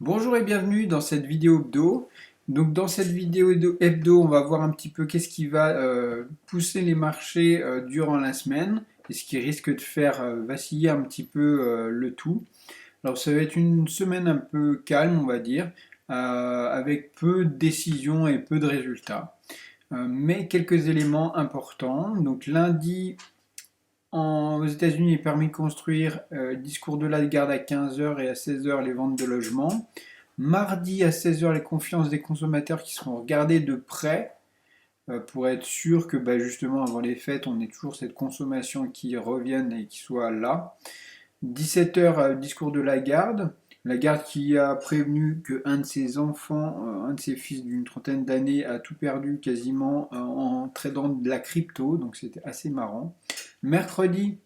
Bonjour et bienvenue dans cette vidéo hebdo. Donc dans cette vidéo hebdo, on va voir un petit peu qu'est-ce qui va pousser les marchés durant la semaine et ce qui risque de faire vaciller un petit peu le tout. Alors ça va être une semaine un peu calme, on va dire, avec peu de décisions et peu de résultats. Mais quelques éléments importants. Donc lundi, aux États-Unis, il est permis de construire discours de la garde à 15 heures et à 16 heures les ventes de logements. Mardi à 16 heures, les confiances des consommateurs qui seront regardées de près pour être sûr que justement avant les fêtes, on ait toujours cette consommation qui revienne et qui soit là. 17 heures, discours de la garde qui a prévenu qu'un de ses enfants, un de ses fils d'une trentaine d'années, a tout perdu quasiment en tradant de la crypto, donc c'était assez marrant. Mercredi,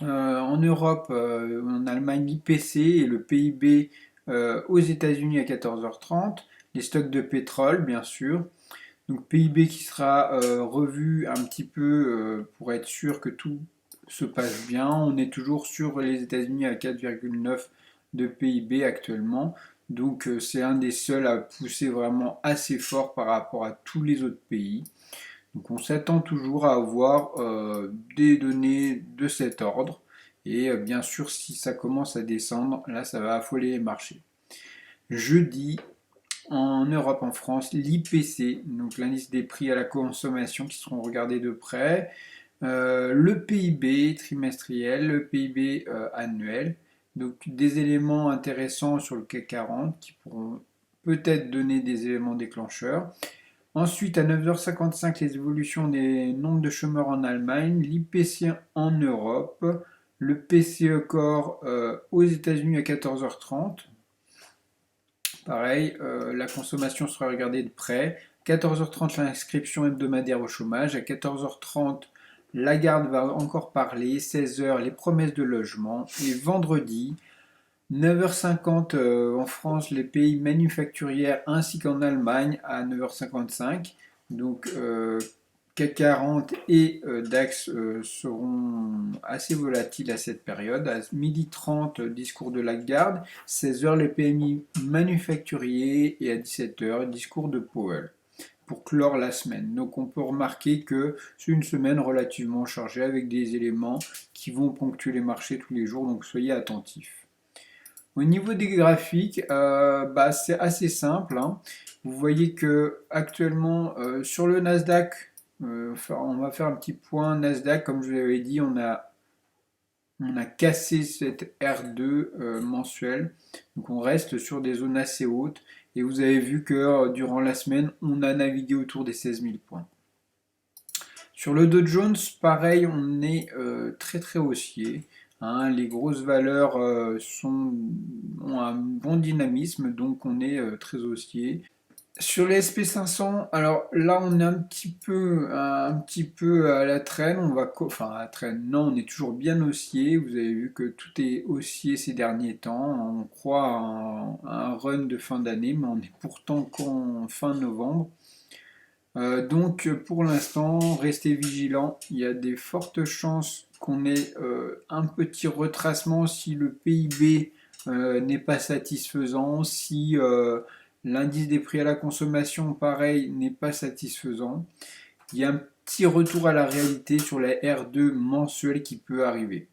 en Europe, en Allemagne, l'IPC et le PIB aux États-Unis à 14h30. Les stocks de pétrole, bien sûr. Donc PIB qui sera revu un petit peu pour être sûr que tout se passe bien. On est toujours sur les États-Unis à 4,9 de PIB actuellement. Donc c'est un des seuls à pousser vraiment assez fort par rapport à tous les autres pays. Donc on s'attend toujours à avoir des données de cet ordre. Et bien sûr, si ça commence à descendre, là, ça va affoler les marchés. Jeudi, en Europe, en France, l'IPC, donc l'indice des prix à la consommation qui seront regardés de près, le PIB trimestriel, le PIB annuel, donc des éléments intéressants sur le CAC 40 qui pourront peut-être donner des éléments déclencheurs. Ensuite, à 9h55, les évolutions des nombres de chômeurs en Allemagne, l'IPC en Europe, le PCE Core aux États-Unis à 14h30. Pareil, la consommation sera regardée de près. 14h30, l'inscription hebdomadaire au chômage. À 14h30, Lagarde va encore parler. 16h, les promesses de logement. Et vendredi, 9h50 en France, les pays manufacturiers ainsi qu'en Allemagne à 9h55. Donc CAC 40 et DAX seront assez volatiles à cette période. À 12h30, discours de Lagarde. 16h, les PMI manufacturiers. Et à 17h, discours de Powell pour clore la semaine. Donc on peut remarquer que c'est une semaine relativement chargée avec des éléments qui vont ponctuer les marchés tous les jours. Donc soyez attentifs. Au niveau des graphiques, c'est assez simple, hein. Vous voyez que actuellement sur le Nasdaq, on va faire un petit point Nasdaq, comme je vous l'avais dit, on a cassé cette R2 mensuelle, donc on reste sur des zones assez hautes, et vous avez vu que durant la semaine, on a navigué autour des 16 000 points. Sur le Dow Jones, pareil, on est très très haussier. Hein, les grosses valeurs ont un bon dynamisme, donc on est très haussier. Sur les SP 500, alors là on est un petit peu à la traîne, enfin à la traîne, non, on est toujours bien haussier. Vous avez vu que tout est haussier ces derniers temps. On croit à un run de fin d'année, mais on est pourtant qu'en fin novembre. Donc pour l'instant, restez vigilants. Il y a des fortes chances qu'on ait un petit retracement si le PIB n'est pas satisfaisant, si l'indice des prix à la consommation, pareil, n'est pas satisfaisant. Il y a un petit retour à la réalité sur la R2 mensuelle qui peut arriver.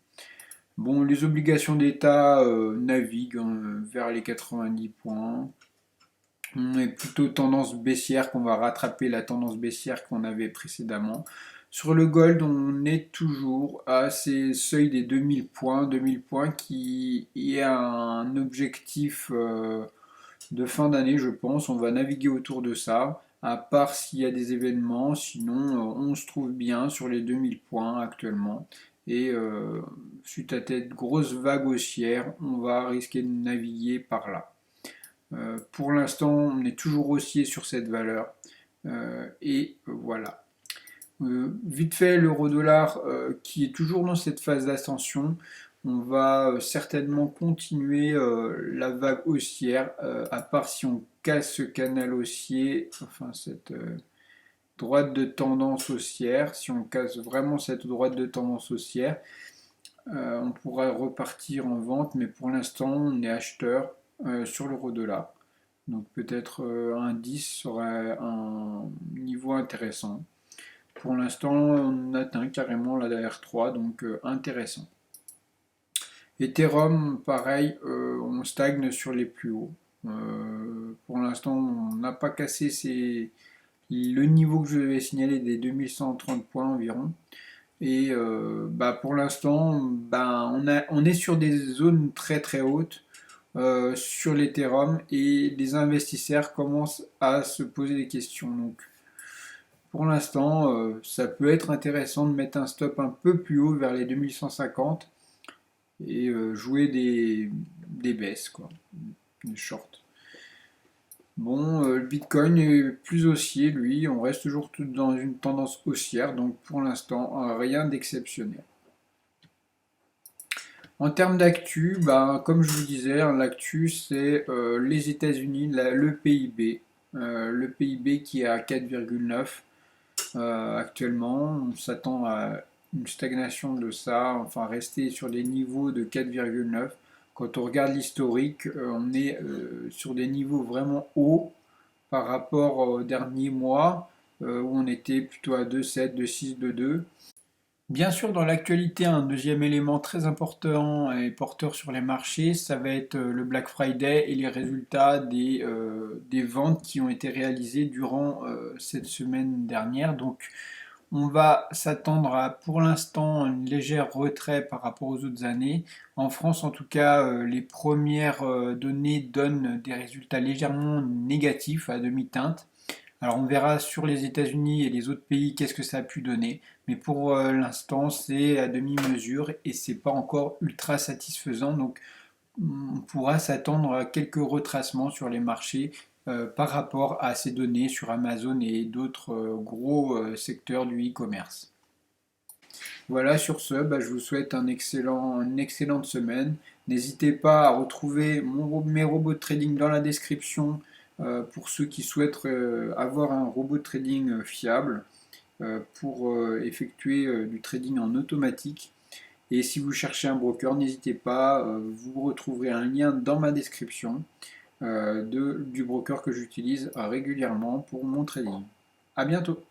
Bon, les obligations d'État naviguent vers les 90 points. On est plutôt tendance baissière, qu'on va rattraper la tendance baissière qu'on avait précédemment. Sur le gold, on est toujours à ces seuils des 2000 points qui est un objectif de fin d'année, je pense. On va naviguer autour de ça, à part s'il y a des événements. Sinon, on se trouve bien sur les 2000 points actuellement. Et suite à cette grosse vague haussière, on va risquer de naviguer par là. Pour l'instant, on est toujours haussier sur cette valeur. Et voilà. Vite fait, l'euro-dollar qui est toujours dans cette phase d'ascension. On va certainement continuer la vague haussière, à part si on casse ce canal haussier, enfin cette droite de tendance haussière. Si on casse vraiment cette droite de tendance haussière, on pourra repartir en vente, mais pour l'instant, on est acheteur sur l'euro-dollar. Donc peut-être un 10 serait un niveau intéressant. Pour l'instant, on atteint carrément la R3, donc intéressant. Ethereum, pareil, on stagne sur les plus hauts. Pour l'instant, on n'a pas cassé le niveau que je vais signaler des 2130 points environ. Et pour l'instant, on est sur des zones très très hautes sur l'Ethereum et les investisseurs commencent à se poser des questions. Donc pour l'instant, ça peut être intéressant de mettre un stop un peu plus haut vers les 2150 et jouer des baisses, quoi, des shorts. Bon, le Bitcoin est plus haussier, lui, on reste toujours tout dans une tendance haussière, donc pour l'instant, rien d'exceptionnel. En termes d'actu, comme je vous disais, hein, l'actu c'est les États-Unis, le PIB. Le PIB qui est à 4,9 actuellement. On s'attend à une stagnation de ça, enfin rester sur des niveaux de 4,9. Quand on regarde l'historique, on est sur des niveaux vraiment hauts par rapport aux derniers mois où on était plutôt à 2,7, 2,6, 2,2. Bien sûr, dans l'actualité, un deuxième élément très important et porteur sur les marchés, ça va être le Black Friday et les résultats des ventes qui ont été réalisées durant cette semaine dernière. Donc, on va s'attendre à, pour l'instant, une légère retrait par rapport aux autres années. En France, en tout cas, les premières données donnent des résultats légèrement négatifs à demi-teinte. Alors on verra sur les États-Unis et les autres pays qu'est-ce que ça a pu donner, mais pour l'instant c'est à demi-mesure et c'est pas encore ultra satisfaisant, donc on pourra s'attendre à quelques retracements sur les marchés par rapport à ces données sur Amazon et d'autres gros secteurs du e-commerce. Voilà, sur ce, je vous souhaite une excellente semaine. N'hésitez pas à retrouver mes robots de trading dans la description pour ceux qui souhaitent avoir un robot de trading fiable pour effectuer du trading en automatique. Et si vous cherchez un broker, n'hésitez pas, vous retrouverez un lien dans ma description du broker que j'utilise régulièrement pour mon trading. A bientôt!